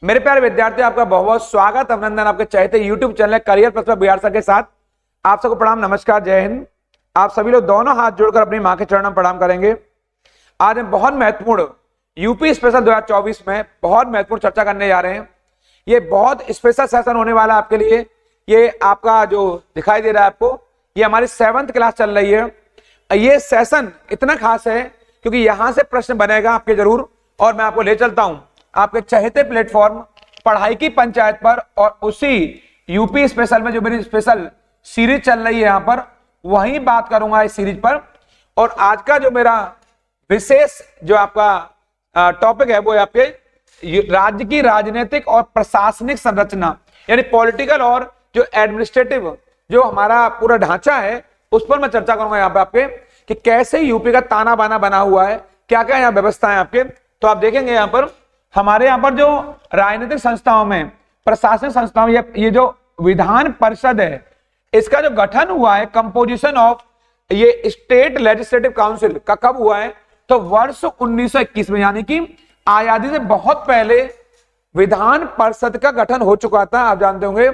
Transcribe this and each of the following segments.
मेरे प्यारे विद्यार्थियों, आपका बहुत बहुत स्वागत, अभिनंदन आपके चाहते YouTube channel career plus Bihar sir के साथ। आप सबको प्रणाम, नमस्कार, जय हिंद। आप सभी लोग दोनों हाथ जोड़कर अपनी मां के चरणों में प्रणाम करेंगे। आज हम बहुत महत्वपूर्ण यूपी स्पेशल 2024 में बहुत महत्वपूर्ण चर्चा करने जा रहे हैं। ये बहुत स्पेशल सेशन होने वाला है आपके लिए। ये आपका जो दिखाई दे रहा है आपको, ये हमारी 7th क्लास चल रही है। ये सेशन इतना खास है क्योंकि यहां से प्रश्न बनेगा आपके जरूर, और मैं आपको ले चलता हूं आपके चहेते प्लेटफॉर्म पढ़ाई की पंचायत पर, और उसी यूपी स्पेशल में जो मेरी स्पेशल सीरीज चल रही है यहां पर, वहीं बात करूंगा इस सीरीज पर। और आज का जो मेरा विशेष जो आपका टॉपिक है वो है आपके राज्य की राजनीतिक और प्रशासनिक संरचना, यानी पॉलिटिकल और जो एडमिनिस्ट्रेटिव जो हमारा पूरा ढांचा है उस पर मैं चर्चा करूंगा यहाँ पे आपके, कि कैसे यूपी का ताना बाना बना हुआ है, क्या क्या यहाँ व्यवस्था है आपके। तो आप देखेंगे यहाँ पर हमारे यहाँ पर जो राजनीतिक संस्थाओं में, प्रशासनिक संस्थाओं में, ये जो विधान परिषद है इसका जो गठन हुआ है, कंपोजिशन ऑफ ये स्टेट लेजिस्लेटिव काउंसिल का कब हुआ है, तो वर्ष 1921 में, यानी कि आजादी से बहुत पहले विधान परिषद का गठन हो चुका था। आप जानते होंगे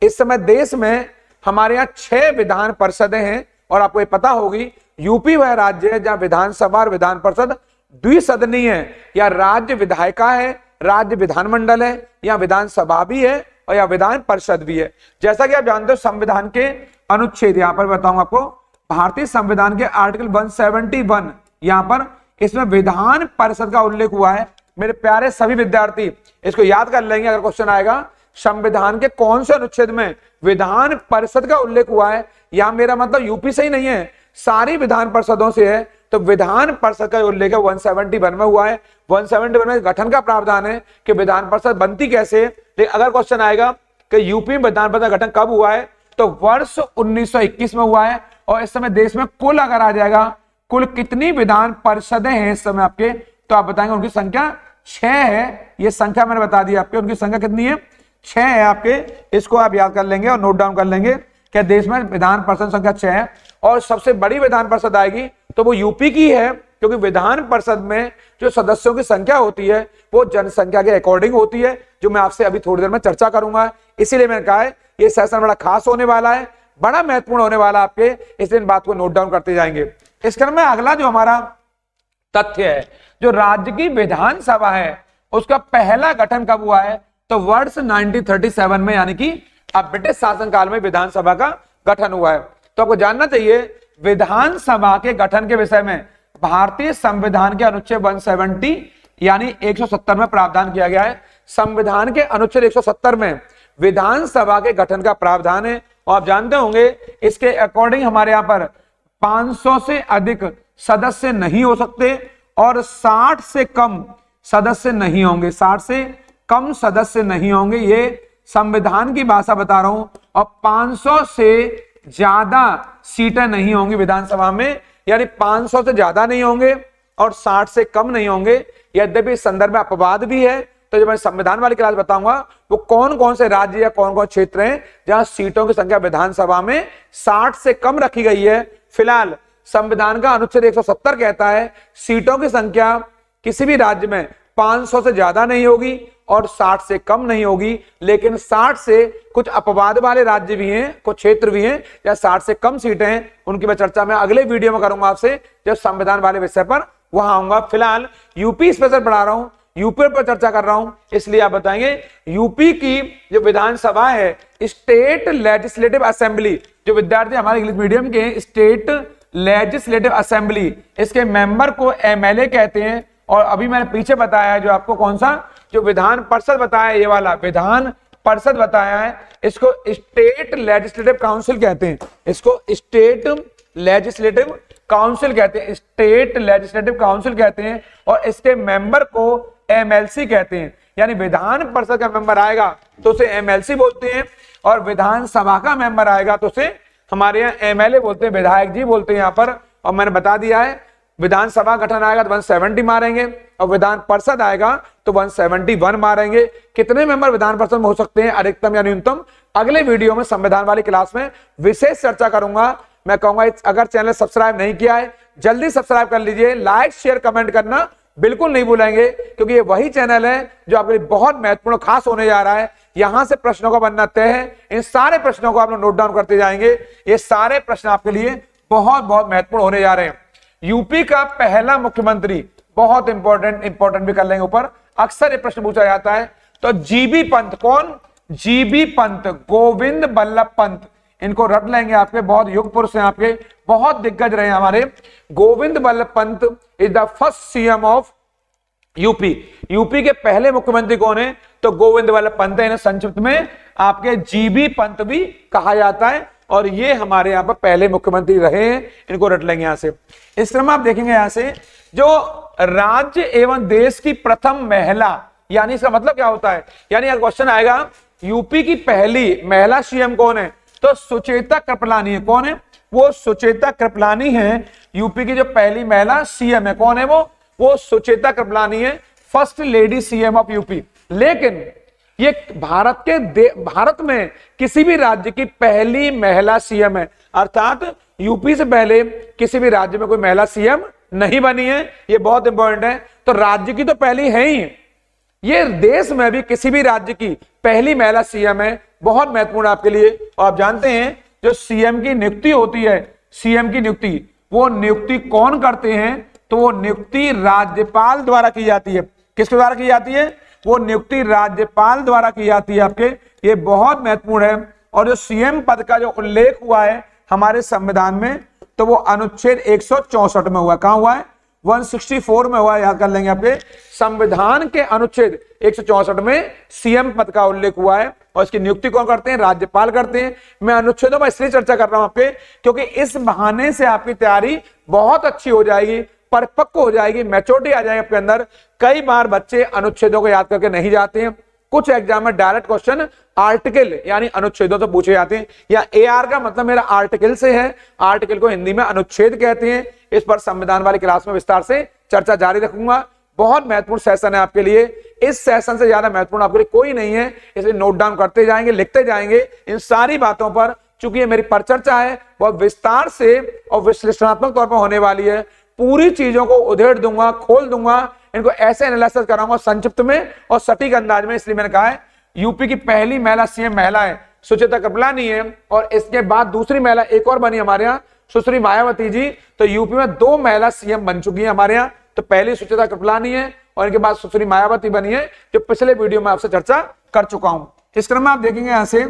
इस समय देश में हमारे यहाँ 6 विधान परिषदें हैं, और आपको ये पता होगी यूपी वह राज्य है जहां विधानसभा और विधान परिषद द्विसदनीय है, या राज्य विधायिका है, राज्य विधानमंडल है, या विधानसभा भी है और या विधान परिषद भी है। जैसा कि आप जानते हो संविधान के अनुच्छेद यहां पर बताऊंगा आपको, भारतीय संविधान के आर्टिकल 171 यहां पर इसमें विधान परिषद का उल्लेख हुआ है। मेरे प्यारे सभी विद्यार्थी इसको याद कर लेंगे, अगर क्वेश्चन आएगा संविधान के कौन से अनुच्छेद में विधान परिषद का उल्लेख हुआ है। यहां मेरा मतलब यूपी से ही नहीं है, सारी विधान परिषदों से है। तो विधान परिषद का उल्लेख है 171 में हुआ है। 171 में गठन का प्रावधान है कि विधान परिषद बनती कैसे। लेकिन अगर क्वेश्चन आएगा कि यूपी में विधान परिषद गठन कब हुआ है, तो वर्ष 1921 में हुआ है। और इस समय देश में कुल अगर आ जाएगा कुल कितनी विधान परिषदें हैं इस समय आपके, तो आप बताएंगे उनकी संख्या 6 है। ये संख्या मैंने बता दी आपके, उनकी संख्या कितनी है, 6 है आपके। इसको आप याद कर लेंगे और नोट डाउन कर लेंगे कि देश में विधान परिषद संख्या 6 है। और सबसे बड़ी विधान परिषद आएगी तो वो यूपी की है, क्योंकि विधान परिषद में जो सदस्यों की संख्या होती है वो जनसंख्या के अकॉर्डिंग होती है, जो मैं आपसे अभी थोड़ी देर में चर्चा करूंगा। इसीलिए मैंने कहा है ये सेशन बड़ा खास होने वाला है, बड़ा महत्वपूर्ण होने वाला है आपके, इसलिए इन बात को नोट डाउन करते जाएंगे। इस क्रम में अगला जो हमारा तथ्य है, जो राज्य की विधानसभा है उसका पहला गठन कब हुआ है, तो वर्ष 1937 में, यानी कि अब ब्रिटिश शासनकाल में विधानसभा का गठन हुआ है। तो आपको जानना चाहिए विधानसभा के गठन के विषय में भारतीय संविधान के अनुच्छेद 170 यानी 170 में प्रावधान किया गया है। संविधान के अनुच्छेद 170 में विधानसभा के गठन का प्रावधान है। और आप जानते होंगे इसके अकॉर्डिंग हमारे यहाँ पर 500 से अधिक सदस्य नहीं हो सकते और 60 से कम सदस्य नहीं होंगे, 60 से कम सदस्य नहीं होंगे। ये संविधान की भाषा बता रहा हूं। और 500 से ज्यादा सीटें नहीं होंगी विधानसभा में, यानी 500 से ज्यादा नहीं होंगे और 60 से कम नहीं होंगे। यद्यपि इस संदर्भ में अपवाद भी है, तो जब मैं संविधान वाली क्लास बताऊंगा वो कौन कौन से राज्य या कौन कौन क्षेत्र हैं जहां सीटों की संख्या विधानसभा में 60 से कम रखी गई है। फिलहाल संविधान का अनुच्छेद 170 कहता है सीटों की संख्या किसी भी राज्य में 500 से ज्यादा नहीं होगी और 60 से कम नहीं होगी। लेकिन 60 से कुछ अपवाद वाले राज्य भी हैं, कुछ क्षेत्र भी हैं या 60 से कम सीटें हैं, उनकी मैं चर्चा मैं अगले वीडियो में करूंगा आपसे, जब संविधान वाले विषय पर वहां आऊंगा। फिलहाल यूपी स्पेशल पढ़ा रहा हूं, यूपी पर चर्चा कर रहा हूं, इसलिए आप बताएंगे यूपी की जो विधानसभा है, स्टेट लेजिस्लेटिव असेंबली, जो विद्यार्थी हमारे इंग्लिश मीडियम के, स्टेट लेजिस्लेटिव असेंबली, इसके मेंबर को एमएलए कहते हैं। और अभी मैंने पीछे बताया है जो आपको कौन सा, जो विधान परिषद बताया है, ये वाला विधान परिषद बताया है, इसको स्टेट लेजिस्लेटिव काउंसिल कहते हैं। इसको स्टेट लेजिस्लेटिव काउंसिल कहते हैं, स्टेट लेजिस्लेटिव काउंसिल कहते हैं। और इसके मेंबर को एमएलसी कहते हैं, यानी विधान परिषद का मेंबर आएगा तो उसे एमएलसी बोलते हैं, और विधानसभा का मेंबर आएगा तो उसे हमारे यहाँ एमएलए बोलते हैं, विधायक जी बोलते हैं यहाँ पर। और मैंने बता दिया है विधानसभा गठन आएगा तो 170 मारेंगे, और विधान परिषद आएगा तो 171 मारेंगे। कितने मेंबर विधान परिषद में हो सकते हैं, अधिकतम या न्यूनतम, अगले वीडियो में संविधान वाली क्लास में विशेष चर्चा करूंगा। मैं कहूंगा अगर चैनल सब्सक्राइब नहीं किया है जल्दी सब्सक्राइब कर लीजिए, लाइक शेयर कमेंट करना बिल्कुल नहीं भूलेंगे, क्योंकि ये वही चैनल है जो आपके लिए बहुत महत्वपूर्ण खास होने जा रहा है। यहां से प्रश्नों का बनना तय है। इन सारे प्रश्नों को आप लोग नोट डाउन करते जाएंगे। ये सारे प्रश्न आपके लिए बहुत बहुत महत्वपूर्ण होने जा रहे हैं। यूपी का पहला मुख्यमंत्री, बहुत इंपॉर्टेंट भी कर लेंगे ऊपर, अक्सर ये प्रश्न पूछा जाता है। तो जीबी पंत, कौन? जीबी पंत, गोविंद बल्लभ पंत, इनको रट लेंगे। आपके बहुत युग पुरुष हैं, आपके बहुत दिग्गज रहे हमारे। Govind Ballabh Pant is the first CM of UP. UP के पहले मुख्यमंत्री कौन है? तो गोविंद बल्लभ पंत है। इन्हें संक्षिप्त में आपके जीबी पंत भी कहा जाता है, और ये हमारे यहाँ पर पहले मुख्यमंत्री रहे हैं। इनको रट लेंगे यहां से। इस क्रम में आप देखेंगे यहां से, जो राज्य एवं देश की प्रथम महिला, यानी इसका मतलब क्या होता है? यानी अगर क्वेश्चन आएगा यूपी की पहली महिला सीएम कौन है, तो सुचेता कृपलानी है। कौन है वो? सुचेता कृपलानी है। यूपी की जो पहली महिला सीएम है, कौन है वो सुचेता कृपलानी है, first lady CM of UP. लेकिन ये भारत में किसी भी राज्य की पहली महिला सीएम है, अर्थात यूपी से पहले किसी भी राज्य में कोई महिला सीएम नहीं बनी है। ये बहुत इंपॉर्टेंट है। तो राज्य की तो पहली है ही, ये देश में भी किसी भी राज्य की पहली महिला सीएम है। बहुत महत्वपूर्ण आपके लिए। और आप जानते हैं जो सीएम की नियुक्ति होती है, सीएम की नियुक्ति, वो नियुक्ति कौन करते हैं? तो वो नियुक्ति राज्यपाल द्वारा की जाती है। किसके द्वारा की जाती है? वो नियुक्ति राज्यपाल द्वारा की जाती है आपके। ये बहुत महत्वपूर्ण है। और जो सीएम पद का जो उल्लेख हुआ है हमारे संविधान में, तो वो अनुच्छेद 164 में हुआ। कहां हुआ है? 164 में हुआ है, याद कर लेंगे। आपके संविधान के अनुच्छेद 164 में सीएम पद का उल्लेख हुआ है, और इसकी नियुक्ति कौन करते हैं? राज्यपाल करते हैं। मैं अनुच्छेदों पर इसलिए चर्चा कर रहा हूं आपके, क्योंकि इस बहाने से आपकी तैयारी बहुत अच्छी हो जाएगी, परिपक्व हो जाएगी, मैच्योरिटी आ जाएगी आपके अंदर। कई बार बच्चे अनुच्छेदों को याद करके नहीं जाते हैं। कुछ एग्जाम में डायरेक्ट क्वेश्चन आर्टिकल यानी अनुच्छेदों तो पूछे जाते हैं, या एआर का मतलब मेरा आर्टिकल से है। आर्टिकल को हिंदी में अनुच्छेद कहते हैं। इस पर संविधान वाली क्लास में विस्तार से चर्चा जारी रखूंगा। बहुत महत्वपूर्ण सेशन है आपके लिए। इस सेशन से ज्यादा महत्वपूर्ण आपके लिए कोई नहीं है, इसलिए नोट डाउन करते जाएंगे, लिखते जाएंगे इन सारी बातों पर। चूंकि ये मेरी परिचर्चा है, बहुत विस्तार से और विश्लेषणात्मक तौर पर होने वाली है। पूरी चीजों को उधेड़ दूंगा, खोल दूंगा, इनको ऐसे एनालिसिस कराऊंगा संक्षिप्त में और सटीक अंदाज में। इसलिए मैंने कहा है यूपी की पहली महिला सीएम महिला है सुचेता कृपलानी है, और इसके बाद दूसरी महिला एक और बनी हमारे यहाँ, सुश्री मायावती जी। तो यूपी में 2 महिला सीएम बन चुकी है हमारे यहाँ। तो पहली सुचेता कृपलानी है और इनके बाद सुश्री मायावती बनी है, जो पिछले वीडियो में आपसे चर्चा कर चुका हूं। इस क्रम में आप देखेंगे यहां से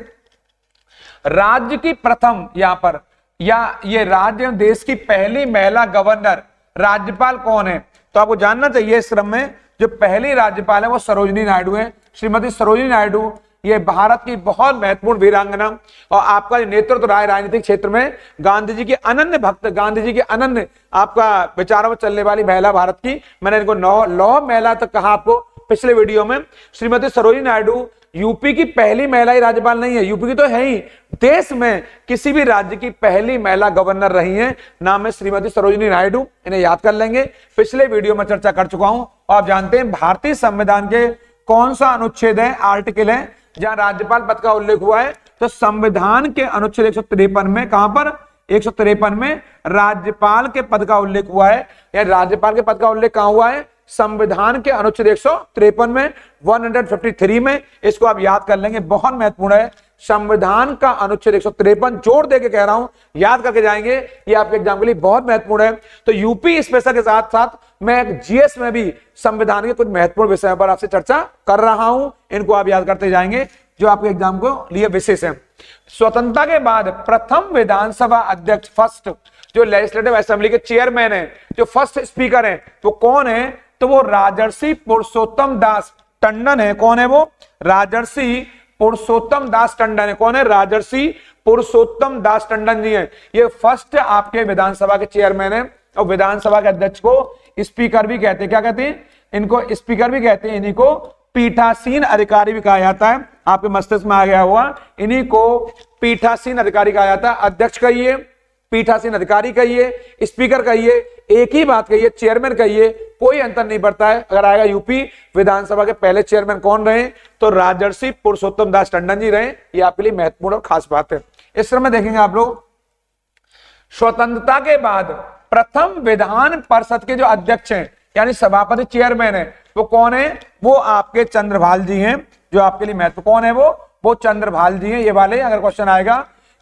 राज्य की प्रथम, यहां पर या ये राज्य देश की पहली महिला गवर्नर राज्यपाल कौन है? तो आपको जानना चाहिए इस क्रम में जो पहली राज्यपाल है वो सरोजिनी नायडू है। श्रीमती सरोजिनी नायडू ये भारत की बहुत महत्वपूर्ण वीरांगना, और आपका नेतृत्व रहा है राजनीतिक क्षेत्र में। गांधी जी के अनन्य भक्त, गांधी जी के अनन्य आपका विचारों में चलने वाली महिला भारत की। मैंने इनको लौह महिला तक कहा आपको पिछले वीडियो में। श्रीमती सरोजिनी नायडू यूपी की पहली महिला ही राज्यपाल नहीं है, यूपी की तो है ही, देश में किसी भी राज्य की पहली महिला गवर्नर रही है। नाम है श्रीमती सरोजिनी नायडू। इन्हें याद कर लेंगे, पिछले वीडियो में चर्चा कर चुका हूं। और आप जानते हैं भारतीय संविधान के कौन सा अनुच्छेद है, आर्टिकल है, जहां राज्यपाल पद का उल्लेख हुआ है? तो संविधान के अनुच्छेद 153 में, कहां पर? 153 में राज्यपाल के पद का उल्लेख हुआ है। या राज्यपाल के पद का उल्लेख कहां हुआ है? संविधान के अनुच्छेद 153 में, 153 में। इसको आप याद कर लेंगे, बहुत महत्वपूर्ण है। संविधान का अनुच्छेद 153, जोड़ देके कह रहा हूं, याद करके जाएंगे, ये आपके एग्जाम के लिए बहुत महत्वपूर्ण है। तो यूपी स्पेशल के साथ साथ मैं जीएस में भी संविधान के कुछ महत्वपूर्ण विषयों पर आपसे चर्चा कर रहा हूं। इनको आप याद करते जाएंगे, जो आपके एग्जाम को लिए विशेष है। स्वतंत्रता के बाद प्रथम विधानसभा अध्यक्ष, फर्स्ट जो लेजिस्लेटिव असेंबली के चेयरमैन है, जो फर्स्ट स्पीकर है, वो कौन है? तो वो राजर्षि पुरुषोत्तम दास टंडन है। कौन है वो? राजर्षि पुरुषोत्तम दास टंडन है। कौन है? राजर्षि पुरुषोत्तम दास टंडन जी है। ये फर्स्ट आपके विधानसभा के चेयरमैन है, और विधानसभा के अध्यक्ष को स्पीकर भी कहते हैं। क्या कहते हैं? इनको स्पीकर भी कहते हैं। इन्हीं को पीठासीन अधिकारी भी कहा जाता है। आपके मस्तिष्क में आ गया हुआ, इन्हीं को पीठासीन अधिकारी कहा जाता है। अध्यक्ष कहिए, पीठासीन अधिकारी कहिए, स्पीकर कहिए, एक ही बात कहिए, चेयरमैन कहिए, कोई अंतर नहीं पड़ता है। अगर आएगा यूपी विधानसभा के पहले चेयरमैन कौन रहे? तो राजर्षि पुरुषोत्तम दास टंडन जी रहे। ये आपके लिए महत्वपूर्ण और खास बात है। इस क्रम में देखेंगे आप लोग, स्वतंत्रता के बाद प्रथम विधान परिषद के जो अध्यक्ष हैं, यानी सभापति चेयरमैन है, वो कौन है? वो आपके चंद्रभाल जी हैं। जो आपके लिए महत्व कौन है? वो चंद्रभाल जी हैं। ये वाले अगर क्वेश्चन आएगा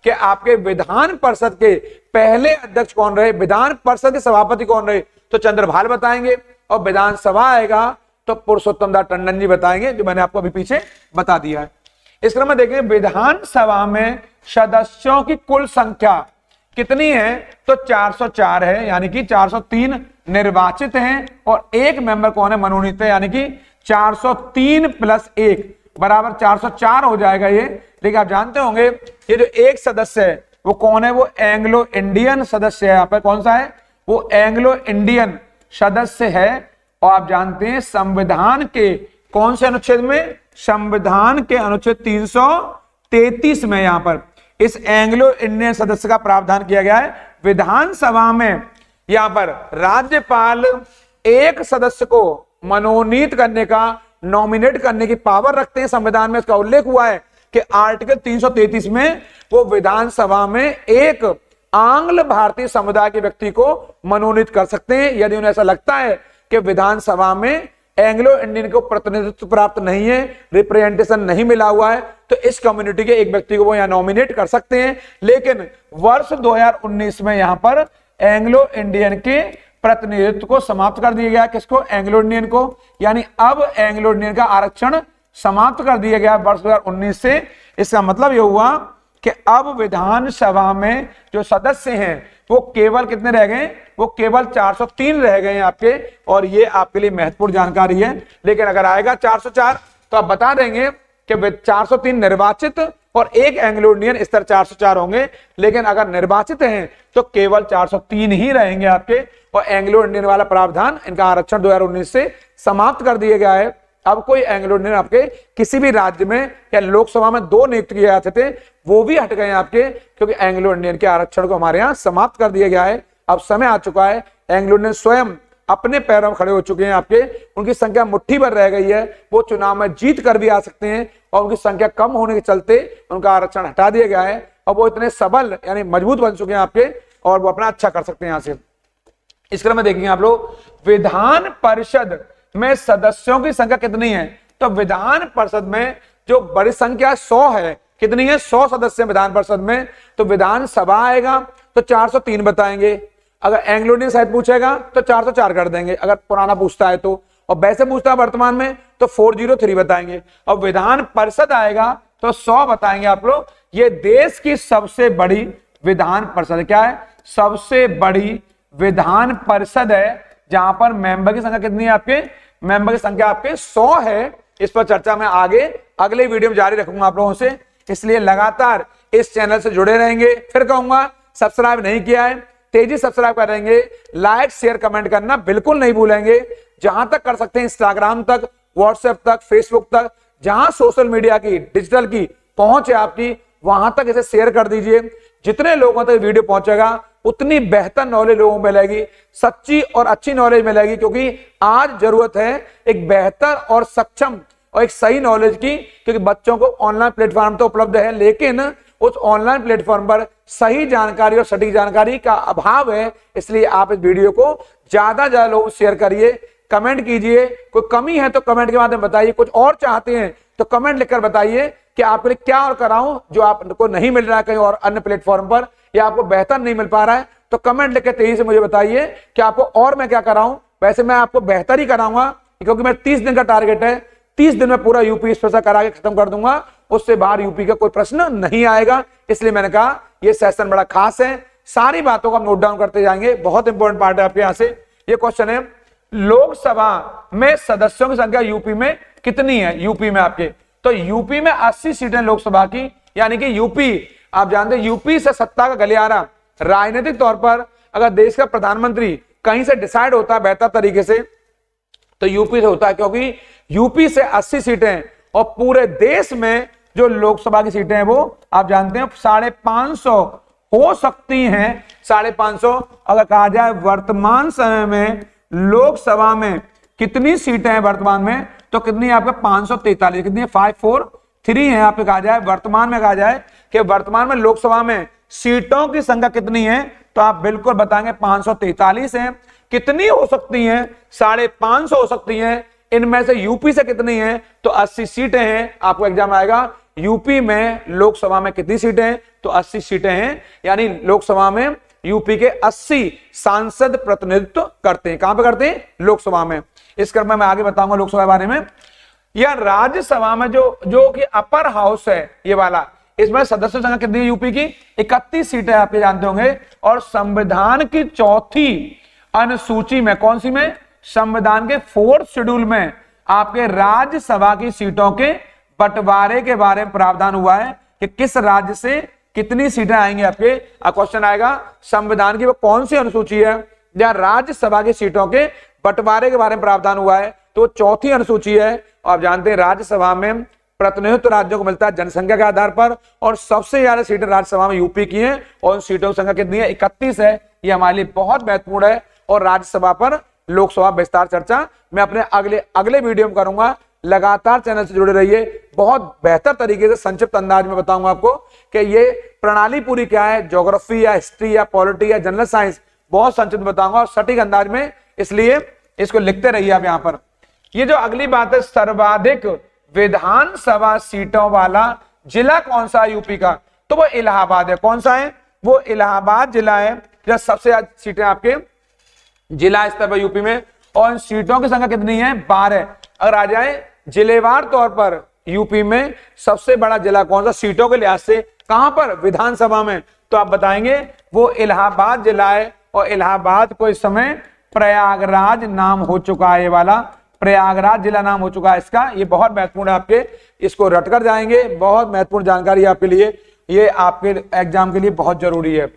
कि आपके विधान परिषद के पहले अध्यक्ष कौन रहे, विधान परिषद के सभापति कौन रहे, तो चंद्रभाल बताएंगे। और विधानसभा आएगा तो पुरुषोत्तम दास टंडन जी बताएंगे, जो मैंने आपको अभी पीछे बता दिया है। इस क्रम में देखें विधानसभा में सदस्यों की कुल संख्या कितनी है? तो 404 है, यानी कि 403 निर्वाचित हैं और एक मेंबर कौन है? मनोनीत है, यानी कि 403 प्लस 1 बराबर 404 हो जाएगा ये। लेकिन आप जानते होंगे ये जो एक सदस्य है वो कौन है? वो एंग्लो इंडियन सदस्य है। यहाँ पर कौन सा है? वो एंग्लो इंडियन सदस्य है। और आप जानते हैं संविधान के कौन से अनुच्छेद में? संविधान के अनुच्छेद 333 में यहाँ पर इस एंग्लो इंडियन सदस्य का प्रावधान किया गया है। विधानसभा में यहाँ पर राज्यपाल एक सदस्य को मनोनीत करने का, नॉमिनेट करने की पावर रखते हैं। संविधान में इसका उल्लेख हुआ है कि आर्टिकल 333 में वो विधानसभा में एक आंग्ल भारतीय समुदाय के व्यक्ति को मनोनीत कर सकते हैं यदि उन्हें ऐसा लगता है कि विधानसभा में एंग्लो इंडियन को प्रतिनिधित्व प्राप्त नहीं है, रिप्रेजेंटेशन नहीं मिला हुआ है, तो इस कम्युनिटी के एक व्यक्ति को वो यहाँ नॉमिनेट कर सकते हैं। लेकिन वर्ष 2019 में यहाँ पर एंग्लो इंडियन के प्रतिनिधित्व को समाप्त कर दिया गया। किसको? एंग्लो इंडियन को। यानी अब एंग्लो इंडियन का आरक्षण समाप्त कर दिया गया वर्ष 2019 से। इसका मतलब यह हुआ कि अब विधानसभा में जो सदस्य हैं वो केवल कितने रह गए? वो केवल 403 रह गए हैं आपके। और ये आपके लिए महत्वपूर्ण जानकारी है। लेकिन अगर आएगा 404 तो आप बता देंगे कि 403 निर्वाचित और एक एंग्लो इंडियन, इस तरह 404 होंगे। लेकिन अगर निर्वाचित हैं तो केवल 403 ही रहेंगे आपके। और एंग्लो इंडियन वाला प्रावधान, इनका आरक्षण 2019 से समाप्त कर दिया गया है। अब कोई एंग्लो इंडियन आपके किसी भी राज्य में या लोकसभा में 2 नियुक्त किए जाते थे, वो भी हट गए आपके, क्योंकि एंग्लो इंडियन के आरक्षण को हमारे यहाँ समाप्त कर दिया गया है। अब समय आ चुका है, एंग्लो इंडियन स्वयं अपने पैरों में खड़े हो चुके हैं आपके। उनकी संख्या मुट्ठी भर रह गई है, वो चुनाव में जीत कर भी आ सकते हैं। और उनकी संख्या कम होने के चलते उनका आरक्षण हटा दिया गया है। और वो इतने सबल यानी मजबूत बन चुके हैं आपके, और वो अपना अच्छा कर सकते हैं यहाँ से। इस क्रम में देखेंगे आप लोग विधान परिषद में सदस्यों की संख्या कितनी है? तो विधान परिषद में जो बड़ी संख्या 100 है, कितनी है? 100 सदस्य विधान परिषद में। तो विधानसभा आएगा तो 403 बताएंगे। अगर एंग्लो इंडियन शायद पूछेगा तो 404 कर देंगे, अगर पुराना पूछता है तो। और वैसे पूछता है वर्तमान में तो 403 बताएंगे। और विधान परिषद आएगा तो 100 बताएंगे आप लोग। ये देश की सबसे बड़ी विधान परिषद क्या है? सबसे बड़ी विधान परिषद है, जहां पर मेंबर की संख्या कितनी है? आपके मेंबर की संख्या आपके 100 है। इस पर चर्चा मैं आगे अगले वीडियो में जारी रखूंगा आप लोगों से, इसलिए लगातार इस चैनल से जुड़े रहेंगे। फिर कहूंगा सब्सक्राइब नहीं किया है, तेजी सब्सक्राइब करेंगे, लाइक शेयर कमेंट करना बिल्कुल नहीं भूलेंगे। जहां तक कर सकते हैं इंस्टाग्राम तक, व्हाट्सएप तक, फेसबुक तक, जहां सोशल मीडिया की डिजिटल की पहुंच है आपकी, वहां तक इसे शेयर कर दीजिए। जितने लोगों तक वीडियो पहुंचेगा उतनी बेहतर नॉलेज लोगों को मिलेगी, सच्ची और अच्छी नॉलेज मिलेगी। क्योंकि आज जरूरत है एक बेहतर और सक्षम और एक सही नॉलेज की, क्योंकि बच्चों को ऑनलाइन प्लेटफॉर्म तो उपलब्ध है, लेकिन उस ऑनलाइन प्लेटफॉर्म पर सही जानकारी और सटीक जानकारी का अभाव है। इसलिए आप इस वीडियो को ज्यादा ज्यादा लोगों को शेयर करिए, कमेंट कीजिए। कोई कमी है तो कमेंट के माध्यम बताइए, कुछ और चाहते हैं तो कमेंट लिखकर बताइए कि आपके लिए क्या और कराऊं जो आपको नहीं मिल रहा है कहीं और अन्य प्लेटफॉर्म पर, या आपको बेहतर नहीं मिल पा रहा है, तो कमेंट लिखकर तेजी से मुझे बताइए कि आपको और मैं क्या कराऊं। वैसे मैं आपको बेहतर ही कराऊंगा, क्योंकि मेरा 30 दिन का टारगेट है। 30 दिन में पूरा यूपी स्पेशल करा के खत्म कर दूंगा, उससे बाहर यूपी का कोई प्रश्न नहीं आएगा। इसलिए मैंने कहा यह सेशन बड़ा खास है, सारी बातों को हम नोट डाउन करते जाएंगे। बहुत इंपॉर्टेंट पार्ट है आपके यहाँ से। ये क्वेश्चन है, लोकसभा में सदस्यों की संख्या यूपी में कितनी है? यूपी में आपके, तो यूपी में 80 सीटें लोकसभा की, यानी कि यूपी आप जानते हैं यूपी से सत्ता का गलियारा राजनीतिक तौर पर अगर देश का प्रधानमंत्री कहीं से डिसाइड होता है बेहतर तरीके से तो यूपी से होता है, क्योंकि यूपी से 80 सीटें और पूरे देश में जो लोकसभा की सीटें हैं वो आप जानते हैं 550 हो सकती हैं। 550 अगर कहा जाए वर्तमान समय में लोकसभा में कितनी सीटें हैं वर्तमान में, तो कितनी है आपका 543, कितनी है 543 है आपके। कहा जाए वर्तमान में, कहा जाए कि वर्तमान में लोकसभा में सीटों की संख्या कितनी है तो आप बिल्कुल बताएंगे 543 हैं। कितनी हो सकती हैं? 550 हो सकती हैं। इनमें से यूपी से कितनी हैं? तो 80 सीटें हैं। आपको एग्जाम आएगा यूपी में लोकसभा में कितनी सीटें हैं? तो 80 सीटें हैं, यानी लोकसभा में यूपी के 80 सांसद प्रतिनिधित्व करते हैं। कहां पे करते हैं? लोकसभा में। इस क्रम में मैं आगे बताऊंगा लोकसभा के बारे में। या राज्यसभा में जो कि अपर हाउस है ये वाला, इसमें सदस्य संख्या कितनी है यूपी की? 31 सीटें आपके जानते होंगे। और संविधान की चौथी अनुसूची में, कौन सी में? संविधान के 4th शेड्यूल में आपके राज्यसभा की सीटों के बंटवारे के बारे में प्रावधान हुआ है कि किस राज्य से कितनी सीटें आएंगी। आपके क्वेश्चन आएगा संविधान की वो कौन सी अनुसूची है जहां राज्यसभा की सीटों के बंटवारे के बारे में प्रावधान हुआ है? तो चौथी अनुसूची है। आप जानते हैं राज्यसभा में प्रतिनिधित्व राज्यों को मिलता है जनसंख्या के आधार पर, और सबसे ज्यादा सीटें राज्यसभा में यूपी की हैं और उन सीटों की संख्या कितनी है? 31 है। ये हमारे लिए बहुत महत्वपूर्ण है। और राज्यसभा पर लोकसभा विस्तार चर्चा मैं अपने अगले वीडियो में करूंगा। लगातार चैनल से जुड़े रहिए। बहुत बेहतर तरीके से संक्षिप्त अंदाज में बताऊंगा आपको कि ये प्रणाली पूरी क्या है, ज्योग्राफी या हिस्ट्री या पॉलिटी या जनरल साइंस, बहुत संक्षिप्त बताऊंगा और सटीक अंदाज में, इसलिए इसको लिखते रहिए आप यहां पर। ये जो अगली बात है, सर्वाधिक विधानसभा सीटों वाला जिला कौन सा है यूपी का? तो वो इलाहाबाद है। कौन सा है? वो इलाहाबाद जिला है जहां सबसे ज्यादा सीटें आपके जिला स्तर पर यूपी में। और सीटों की संख्या कितनी है? 12। अगर आ जाए जिलेवार तौर पर यूपी में सबसे बड़ा जिला कौन सा सीटों के लिहाज से? कहां पर? विधानसभा में। तो आप बताएंगे वो इलाहाबाद जिला है। और इलाहाबाद को इस समय प्रयागराज नाम हो चुका है। ये वाला प्रयागराज जिला नाम हो चुका है इसका। ये बहुत महत्वपूर्ण है, आपके इसको रटकर जाएंगे। बहुत महत्वपूर्ण जानकारी आपके लिए, ये आपके एग्जाम के लिए बहुत जरूरी है।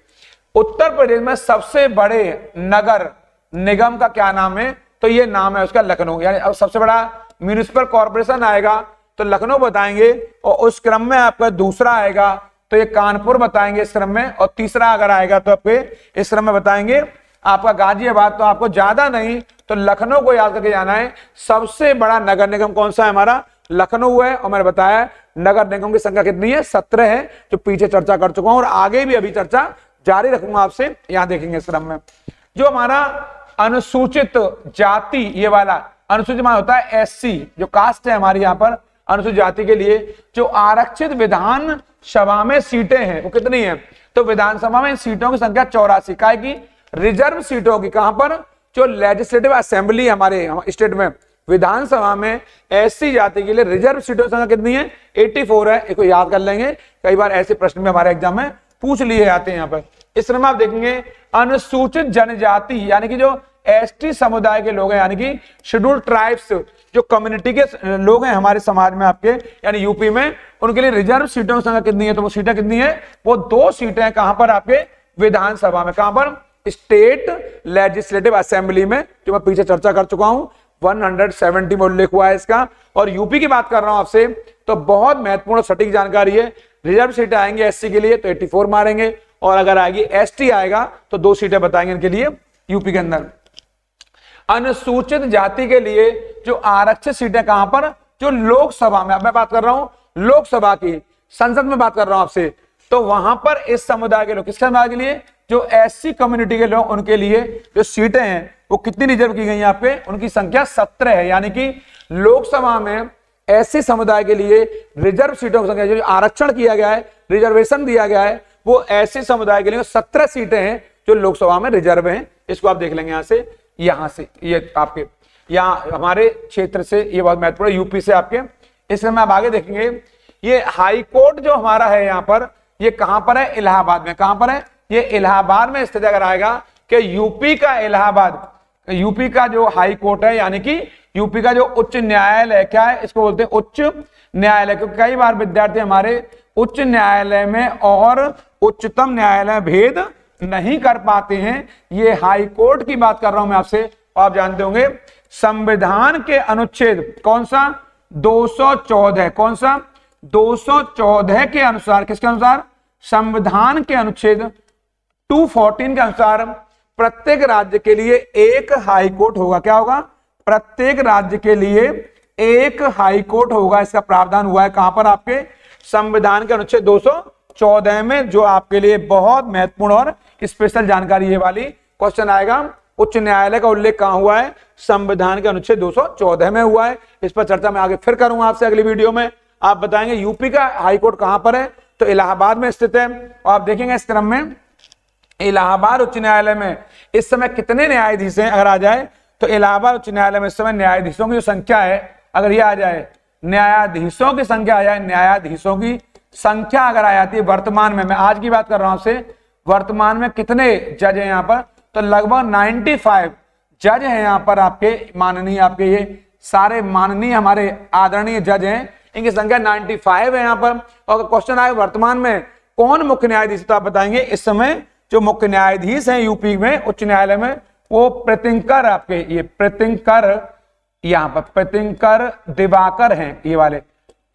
उत्तर प्रदेश में सबसे बड़े नगर निगम का क्या नाम है? तो ये नाम है उसका लखनऊ। यानी अब सबसे बड़ा म्यूनिसिपल कॉर्पोरेशन आएगा तो लखनऊ बताएंगे। और उस क्रम में आपका दूसरा आएगा तो ये कानपुर बताएंगे इस क्रम में। और तीसरा अगर आएगा तो आपके इस क्रम में बताएंगे आपका गाजियाबाद। तो आपको ज्यादा नहीं तो लखनऊ को याद करके जाना है। सबसे बड़ा नगर निगम कौन सा है? हमारा लखनऊ है। और मैंने बताया नगर निगम की संख्या कितनी है? 17 है, जो पीछे चर्चा कर चुका हूं और आगे भी अभी चर्चा जारी रखूंगा आपसे। यहां देखेंगे इस क्रम में जो हमारा अनुसूचित जाति, ये वाला अनुसूचित मान होता है एससी, जो कास्ट है हमारी यहाँ पर अनुसूचित जाति के लिए जो आरक्षित विधान सभा में सीटें हैं वो कितनी है? तो विधानसभा में सीटों की संख्या 84 का की रिजर्व सीटों की। कहां पर? जो लेजिस्लेटिव असेंबली हमारे स्टेट में, विधानसभा में एससी जाति के लिए रिजर्व सीटों की संख्या कितनी है? 84 है। इसको याद कर लेंगे, कई बार ऐसे प्रश्न में हमारे एग्जाम में पूछ लिए जाते हैं। यहाँ पर इस तरह में आप देखेंगे अनुसूचित जनजाति यानी कि जो एसटी समुदाय के लोग हैं, यानी कि शेड्यूल्ड ट्राइब्स, जो कम्युनिटी के लोग हैं हमारे समाज में आपके, यानी यूपी में, उनके लिए रिजर्व सीटों की संख्या कितनी है? तो वो सीटें कितनी है? वो 2 सीटें हैं। कहां पर? आपके विधानसभा में। कहां पर? स्टेट लेजिस्लेटिव असेंबली में, जो मैं पीछे चर्चा कर चुका हूं। 170 में उल्लेख हुआ है इसका। और यूपी की बात कर रहा हूं आपसे, तो बहुत महत्वपूर्ण सटीक जानकारी है। रिजर्व सीटें आएंगे एससी के लिए तो 84 मारेंगे, और अगर आएगी एसटी आएगा तो 2 सीटें बताएंगे इनके लिए यूपी के अंदर। अनुसूचित जाति के लिए जो आरक्षित सीटें कहां पर? जो लोकसभा में, अब मैं बात कर रहा हूं लोकसभा की, संसद में बात कर रहा हूं आपसे, तो वहां पर इस समुदाय के लोग, किस समुदाय के लिए? जो एससी कम्युनिटी के लोग, उनके लिए जो सीटें हैं वो कितनी रिजर्व की गई हैं आप पे? उनकी संख्या 17 है। यानी कि लोकसभा में एससी समुदाय के लिए रिजर्व सीटों की संख्या, जो आरक्षण किया गया है, रिजर्वेशन दिया गया है, वो एससी समुदाय के लिए 17 सीटें हैं जो लोकसभा में रिजर्व हैं। इसको आप देख लेंगे यहां से ये आपके यहाँ हमारे क्षेत्र से, ये बहुत महत्वपूर्ण यूपी से आपके। इसमें आप आगे देखेंगे ये हाई कोर्ट जो हमारा है यहाँ पर, ये कहां पर है? इलाहाबाद में। कहां पर है? ये इलाहाबाद में स्थित। अगर आएगा कि यूपी का इलाहाबाद, यूपी का जो हाई कोर्ट है, यानी कि यूपी का जो उच्च न्यायालय, क्या है इसको बोलते हैं? उच्च न्यायालय। क्योंकि कई बार विद्यार्थी हमारे उच्च न्यायालय में और उच्चतम न्यायालय भेद नहीं कर पाते हैं। ये हाई कोर्ट की बात कर रहा हूं मैं आपसे। आप जानते होंगे संविधान के अनुच्छेद कौन सा? 214। कौन सा? 214 के अनुसार, किसके अनुसार? संविधान के अनुच्छेद 214 के अनुसार प्रत्येक राज्य के लिए एक हाई कोर्ट होगा। क्या होगा? प्रत्येक राज्य के लिए एक हाई कोर्ट होगा। इसका प्रावधान हुआ है कहां पर? आपके संविधान के अनुच्छेद 214 में, जो आपके लिए बहुत महत्वपूर्ण और स्पेशल जानकारी ये वाली क्वेश्चन आएगा। उच्च न्यायालय का उल्लेख कहां हुआ है? संविधान के अनुच्छेद 214 में हुआ है। इस पर चर्चा मैं आगे फिर करूंगा आपसे अगली वीडियो में। आप बताएंगे यूपी का हाईकोर्ट कहां पर है? तो इलाहाबाद में स्थित है। और आप देखेंगे इस क्रम में इलाहाबाद उच्च न्यायालय में इस समय कितने न्यायाधीश हैं? अगर आ जाए तो इलाहाबाद उच्च न्यायालय में इस समय न्यायाधीशों की जो संख्या है, अगर ये आ जाए न्यायाधीशों की संख्या आ जाए, न्यायाधीशों की संख्या अगर आ जाती है वर्तमान में, मैं आज की बात कर रहा हूं आपसे, वर्तमान में कितने जज हैं यहाँ पर? तो लगभग 95 जज हैं यहाँ पर आपके माननीय, आपके ये सारे माननीय हमारे आदरणीय जज हैं, इनकी संख्या 95 है यहाँ पर। और क्वेश्चन आए वर्तमान में कौन मुख्य न्यायाधीश, तो आप बताएंगे इस समय जो मुख्य न्यायाधीश हैं यूपी में उच्च न्यायालय में वो प्रीतिंकर, आपके ये प्रीतिंकर, यहाँ पर प्रीतिंकर दिवाकर हैं ये वाले,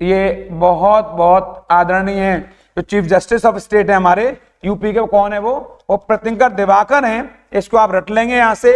ये बहुत बहुत आदरणीय हैं। जो चीफ जस्टिस ऑफ स्टेट है हमारे यूपी के, कौन है वो प्रीतिंकर दिवाकर हैं। इसको आप रट लेंगे यहां से,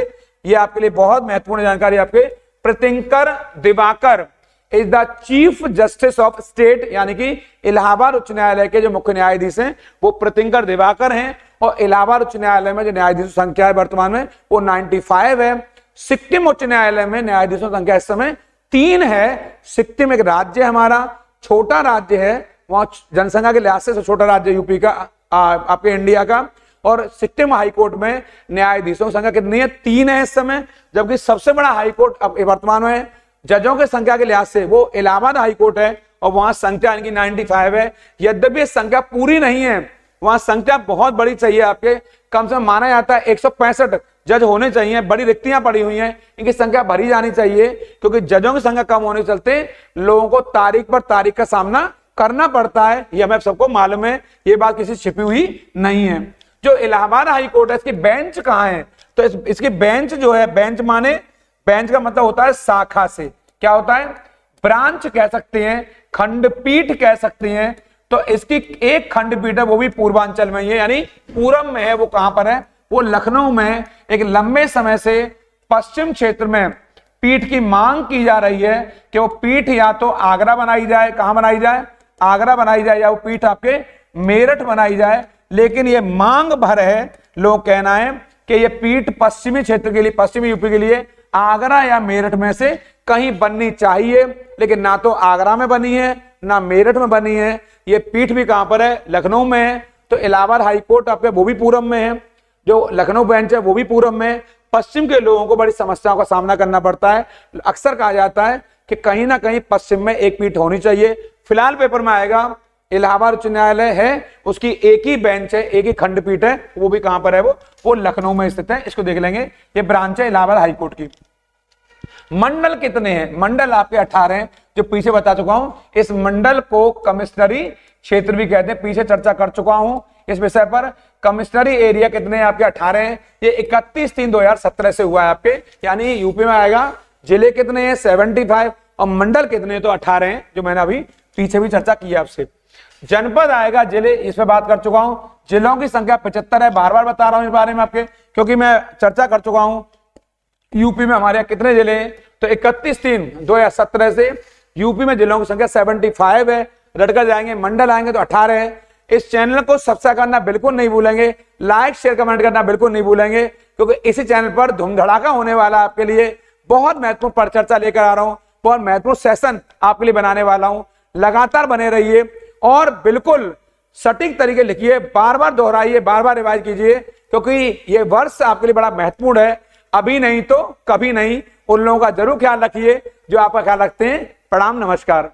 ये आपके लिए बहुत महत्वपूर्ण जानकारी। आपके Pritinkar Diwakar is the chief justice of state, यानी कि इलाहाबाद उच्च न्यायालय के जो मुख्य न्यायाधीश हैं वो प्रीतिंकर दिवाकर हैं। और इलाहाबाद उच्च न्यायालय में जो न्यायाधीशों की संख्या है वर्तमान में वो 95 है। सिक्किम उच्च न्यायालय में न्यायाधीशों की संख्या इस समय 3 है। सिक्किम एक राज्य है हमारा, छोटा राज्य है, वहां जनसंख्या के लिहाज से छोटा राज्य यूपी का, आपके इंडिया का। और सिक्किम हाईकोर्ट में न्यायाधीशों की संख्या कितनी है? 3 है इस समय। जबकि सबसे बड़ा हाईकोर्ट अब वर्तमान में जजों की संख्या के लिहाज से वो इलाहाबाद हाईकोर्ट है और वहां संख्या इनकी 95 है। यद्यपि संख्या पूरी नहीं है, वहां संख्या बहुत बड़ी चाहिए। आपके कम से कम माना जाता है 165 जज होने चाहिए। बड़ी रिक्तियां पड़ी हुई हैं, इनकी संख्या भरी जानी चाहिए, क्योंकि जजों की संख्या कम होने के चलते लोगों को तारीख पर तारीख का सामना करना पड़ता है। ये हमें सबको मालूम है, ये बात किसी छिपी हुई नहीं है। जो इलाहाबाद हाई कोर्ट है इसकी बेंच कहां है? तो इसकी बेंच जो है, बेंच माने, बेंच का मतलब होता है शाखा से, क्या होता है? ब्रांच कह सकते हैं, खंडपीठ कह सकते हैं। तो इसकी एक खंडपीठ है, वो भी पूर्वांचल में ही है, यानी पूरब में है। वो कहां पर है? वो लखनऊ में। एक लंबे समय से पश्चिम क्षेत्र में पीठ की मांग की जा रही है कि वो पीठ या तो आगरा बनाई जाए, कहां बनाई जाए? आगरा बनाई जाए, या वो पीठ आपके मेरठ बनाई जाए। लेकिन ये मांग भर है, लोग कहना है कि ये पीठ पश्चिमी क्षेत्र के लिए, पश्चिमी यूपी के लिए आगरा या मेरठ में से कहीं बननी चाहिए। लेकिन ना तो आगरा में बनी है ना मेरठ में बनी है। ये पीठ भी कहां पर है? लखनऊ में है। तो इलाहाबाद हाईकोर्ट आपके वो भी पूरब में है, जो लखनऊ बेंच है वो भी पूरब में है। पश्चिम के लोगों को बड़ी समस्याओं का सामना करना पड़ता है। अक्सर कहा जाता है कि कहीं ना कहीं पश्चिम में एक पीठ होनी चाहिए। फिलहाल पेपर में आएगा इलाहाबाद उच्च न्यायालय है, उसकी एक ही बेंच है, एक ही खंडपीठ है। वो भी कहां पर है? वो लखनऊ में स्थित है। इसको देख लेंगे, ये ब्रांच है इलाहाबाद हाईकोर्ट की। मंडल कितने हैं? मंडल आपके 18 हैं, जो पीछे बता चुका हूं। इस मंडल को कमिश्नरी क्षेत्र भी कहते हैं, पीछे चर्चा कर चुका हूं इस विषय पर। कमिश्नरी एरिया कितने हैं? आपके 18 हैं। ये 31/3/2017 से हुआ है आपके, यानी यूपी में आएगा। जिले कितने हैं? 75। और मंडल कितने हैं? तो 18 हैं, जो मैंने अभी पीछे भी चर्चा की है आपसे। जनपद आएगा, जिले इस पर बात कर चुका हूं। जिलों की संख्या 75 है। बार बार बता रहा हूं इस बारे में आपके, क्योंकि मैं चर्चा कर चुका हूं। यूपी में हमारे यहाँ कितने जिले हैं? तो 31/3/2017 से यूपी में जिलों की संख्या 75 है। रटकर जाएंगे, मंडल आएंगे तो 18 है। इस चैनल को सब्सक्राइब करना बिल्कुल नहीं भूलेंगे, लाइक शेयर कमेंट करना बिल्कुल नहीं भूलेंगे, क्योंकि इसी चैनल पर धूमधड़ाका होने वाला आपके लिए बहुत महत्वपूर्ण परिचर्चा लेकर आ रहा हूं, बहुत महत्वपूर्ण सेशन आपके लिए बनाने वाला हूं। लगातार बने रहिए और बिल्कुल सटीक तरीके लिखिए, बार बार दोहराइए, बार बार रिवाइज कीजिए, क्योंकि ये वर्ष आपके लिए बड़ा महत्वपूर्ण है। अभी नहीं तो कभी नहीं। उन लोगों का जरूर ख्याल रखिए जो आपका ख्याल रखते हैं। प्रणाम, नमस्कार।